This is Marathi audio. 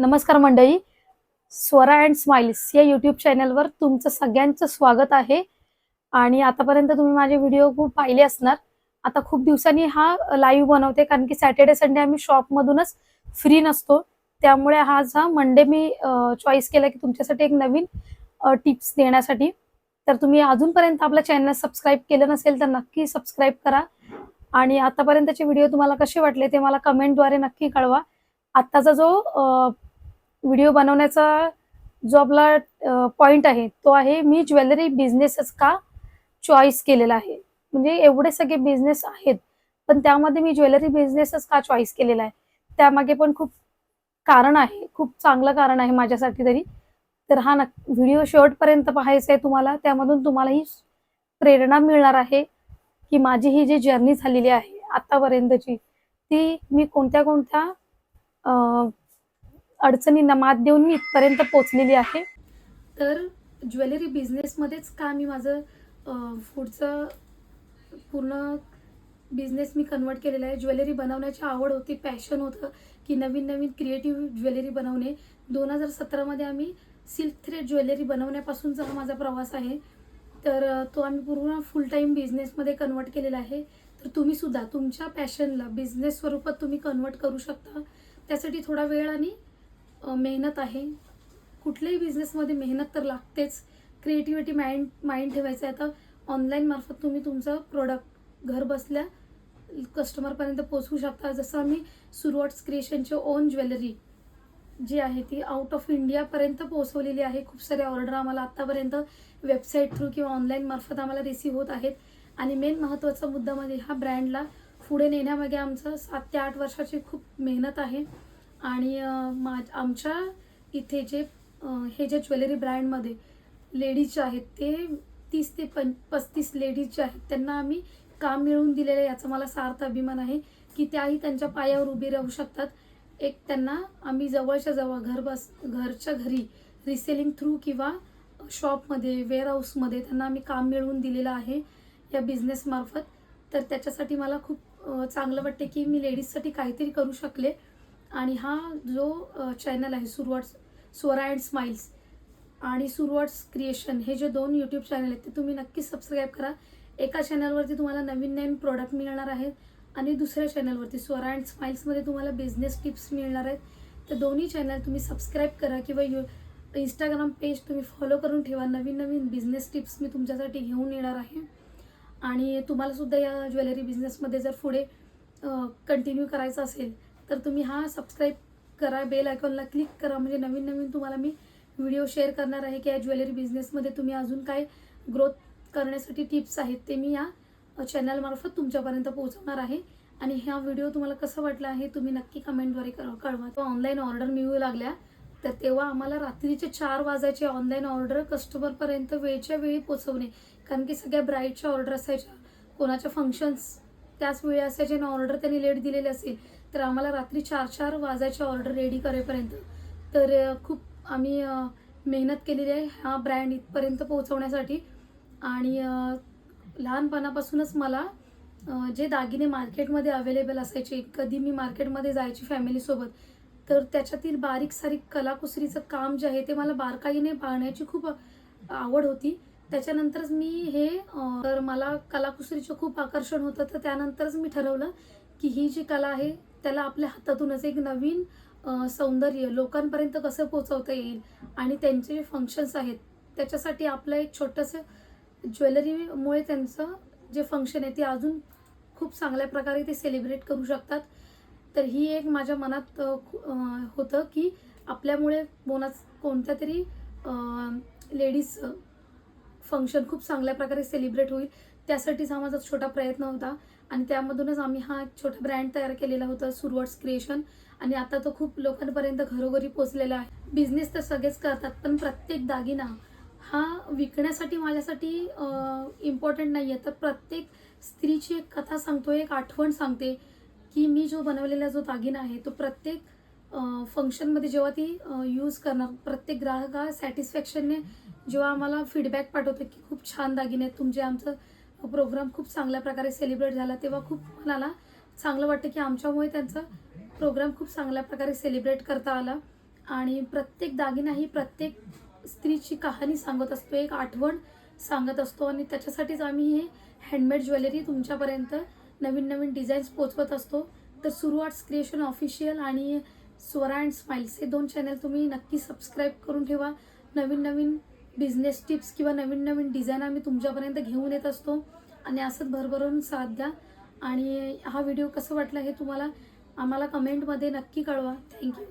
नमस्कार मंडळी. स्वरा अँड स्माइल्स या यूट्यूब चॅनलवर तुमचं सगळ्यांचं स्वागत आहे. आणि आतापर्यंत तुम्ही माझे व्हिडिओ खूप पाहिले असणार. आता खूप दिवसांनी हा लाईव्ह बनवते, कारण की सॅटर्डे संडे आम्ही शॉपमधूनच फ्री नसतो. त्यामुळे हा मंडे मी चॉईस केला की तुमच्यासाठी एक नवीन टिप्स देण्यासाठी. तर तुम्ही अजूनपर्यंत आपल्या चॅनल सबस्क्राईब केलं नसेल तर नक्की सबस्क्राईब करा. आणि आतापर्यंतचे व्हिडिओ तुम्हाला कसे वाटले ते मला कमेंटद्वारे नक्की कळवा. आत्ताचा जो व्हिडिओ बनवण्याचा जो आपला पॉइंट आहे तो आहे, मी ज्वेलरी बिझनेसच का चॉईस केलेला आहे. म्हणजे एवढे सगळे बिझनेस आहेत, पण त्यामध्ये मी ज्वेलरी बिझनेसच का चॉईस केलेला आहे, त्यामागे पण खूप कारण आहे, खूप चांगलं कारण आहे माझ्यासाठी तरी. तर हा व्हिडिओ शेवटपर्यंत पाहायचा आहे तुम्हाला. त्यामधून तुम्हालाही प्रेरणा मिळणार आहे की माझी ही जी जर्नी झालेली आहे आतापर्यंतची, ती मी कोणत्या कोणत्या अडचणींना मात देऊन मी इथपर्यंत पोहोचलेली आहे. तर ज्वेलरी बिझनेसमध्येच का मी माझं पुढचं पूर्ण बिझनेस मी कन्वर्ट केलेला आहे. ज्वेलरी बनवण्याची आवड होती, पॅशन होतं की नवीन नवीन क्रिएटिव्ह ज्वेलरी बनवणे. 2017मध्ये आम्ही सिल्क थ्रेड ज्वेलरी बनवण्यापासूनचा हा माझा प्रवास आहे. तर तो आम्ही पूर्ण फुल टाईम बिझनेसमध्ये कन्वर्ट केलेला आहे. तर तुम्ही सुद्धा तुमच्या पॅशनला बिझनेस स्वरूपात तुम्ही कन्वर्ट करू शकता. त्यासाठी थोडा वेळ आणि मेहनत आहे. कुठल्याही बिझनेसमध्ये मेहनत तर लागतेच. क्रिएटिव्हिटी माइंड ठेवायचं आहे. आता ऑनलाईन मार्फत तुम्ही तुमचं प्रोडक्ट घर बसल्या कस्टमरपर्यंत पोहोचवू शकता. जसं आम्ही सुरुवात क्रिएशनचे ओन ज्वेलरी जी आहे ती आउट ऑफ इंडियापर्यंत पोहोचवलेली आहे. खूप सारे ऑर्डर आम्हाला आत्तापर्यंत वेबसाईट थ्रू किंवा ऑनलाईन मार्फत आम्हाला रिसीव्ह होत आहेत. आणि मेन महत्त्वाचा मुद्दा म्हणजे हा ब्रँडला पुढे नेण्यामागे आमचं 7 ते 8 वर्षाची खूप मेहनत आहे. आणि आमच्या इथे हे जे ज्वेलरी ब्रँडमध्ये लेडीज आहेत ते 30 ते 35 लेडीज जे आहेत त्यांना आम्ही काम मिळवून दिलेलं आहे. याचा मला सार्थ अभिमान आहे की त्याही त्यांच्या पायावर उभी राहू शकतात. एक त्यांना आम्ही जवळच्या जवळ घरच्या घरी रिसेलिंग थ्रू किंवा शॉपमध्ये वेअरहाऊसमध्ये त्यांना आम्ही काम मिळवून दिलेलं आहे या बिझनेसमार्फत. तर त्याच्यासाठी मला खूप चांगलं वाटते की मी लेडीजसाठी काहीतरी करू शकले. आणि हा जो चॅनल आहे स्वरा अँड स्माइल्स आणि सुरुवात क्रिएशन, हे जे 2 यूट्यूब चॅनल आहेत ते तुम्ही नक्की सबस्क्राईब करा. एका चॅनलवरती तुम्हाला नवीन नवीन प्रोडक्ट मिळणार आहेत आणि दुसऱ्या चॅनलवरती स्वरा अँड स्माइल्समध्ये तुम्हाला बिझनेस टिप्स मिळणार आहेत. तर दोन्ही चॅनल तुम्ही सबस्क्राईब करा किंवा इंस्टाग्राम पेज तुम्ही फॉलो करून ठेवा. नवीन नवीन बिझनेस टिप्स मी तुमच्यासाठी घेऊन येणार आहे. आणि तुम्हाला सुद्धा या ज्वेलरी बिझनेसमध्ये जर पुढे कंटिन्यू करायचं असेल तर तुम्ही हा सबस्क्राईब करा, बेल आयकॉनला क्लिक करा. म्हणजे नवीन नवीन तुम्हाला मी व्हिडिओ शेअर करणार आहे की या ज्वेलरी बिझनेसमध्ये तुम्ही अजून काय ग्रोथ करण्यासाठी टिप्स आहेत ते मी या चॅनलमार्फत तुमच्यापर्यंत पोहोचवणार आहे. आणि हा व्हिडिओ तुम्हाला कसा वाटला आहे तुम्ही नक्की कमेंटद्वारे कळवा. ऑनलाईन ऑर्डर मिळू लागल्या तर तेव्हा आम्हाला रात्रीचे 4 वाजायचे ऑनलाईन ऑर्डर कस्टमरपर्यंत वेळच्या वेळी पोहोचवणे. कारण की सगळ्या ब्राईडच्या ऑर्डर असायच्या, कोणाच्या फंक्शन्स त्याच वेळी असायचे आणि ऑर्डर त्यांनी लेट दिलेली असेल तर आम्हाला रात्री 4-4 वाजायचे ऑर्डर रेडी करेपर्यंत. तर खूप आम्ही मेहनत केलेली आहे हा ब्रँड इथपर्यंत पोहोचवण्यासाठी. आणि लहानपणापासूनच मला जे दागिने मार्केटमध्ये अवेलेबल असायचे, कधी मी मार्केटमध्ये जायची फॅमिलीसोबत, तर त्याच्यातील बारीक सारीक कलाकुसरीचं काम जे आहे ते मला बारकाईने पाहण्याची खूप आवड होती. त्याच्यानंतरच मी तर मला कलाकुसरीचं खूप आकर्षण होतं. तर त्यानंतरच मी ठरवलं की ही जी कला आहे त्याला आपल्या हातातूनच एक नवीन सौंदर्य लोकांपर्यंत कसं पोहोचवता येईल आणि त्यांचे जे फंक्शन्स आहेत त्याच्यासाठी आपलं एक छोटंसं ज्वेलरीमुळे त्यांचं जे फंक्शन आहे ते अजून खूप चांगल्या प्रकारे ते सेलिब्रेट करू शकतात. तर ही एक माझ्या मनात होतं की आपल्यामुळे कोणत्या तरी लेडीजचं फंक्शन खूप चांगल्या प्रकारे सेलिब्रेट होईल. त्यासाठीच हा माझा छोटा प्रयत्न होता आणि त्यामधूनच आम्ही हा छोटा ब्रँड तयार केलेला होता, सुरुवात क्रिएशन. आणि आता तो खूप लोकांपर्यंत घरोघरी पोहोचलेला आहे. बिझनेस तर सगळेच करतात, पण प्रत्येक दागिना हा विकण्यासाठी माझ्यासाठी इम्पॉर्टंट नाही आहे. तर प्रत्येक स्त्रीची एक कथा सांगतो, एक आठवण सांगते की मी जो बनवलेला जो दागिना आहे तो प्रत्येक फंक्शनमध्ये जेव्हा ती यूज करणार, प्रत्येक ग्राहक हा सॅटिस्फॅक्शनने जेव्हा आम्हाला फीडबॅक पाठवतो की खूप छान दागिने आहेत तुमचे, आमचं प्रोग्राम खूप चांगल्या प्रकारे सेलिब्रेट झाला, तेव्हा खूप मनाला चांगलं वाटतं की आमच्यामुळे त्यांचा प्रोग्राम खूप चांगल्या प्रकारे सेलिब्रेट करता आला. आणि प्रत्येक दागिना ही प्रत्येक स्त्रीची कहाणी सांगत असतो, एक आठवण सांगत असतो आणि त्याच्यासाठीच आम्ही हे हँडमेड ज्वेलरी तुमच्यापर्यंत नवीन नवीन डिझाईन्स पोचवत असतो. तर सुरू आर्ट्स क्रिएशन ऑफिशियल आणि स्वरा अँड स्माइल्स हे 2 चॅनल तुम्ही नक्की सबस्क्राईब करून ठेवा. नवीन नवीन बिझनेस टिप्स किंवा नवीन नवीन डिझाईन आम्ही तुमच्यापर्यंत घेऊन येत असतो आणि असंच भरभरून साथ द्या. आणि हा व्हिडिओ कसं वाटला हे तुम्हाला आम्हाला कमेंटमध्ये नक्की कळवा. थँक्यू.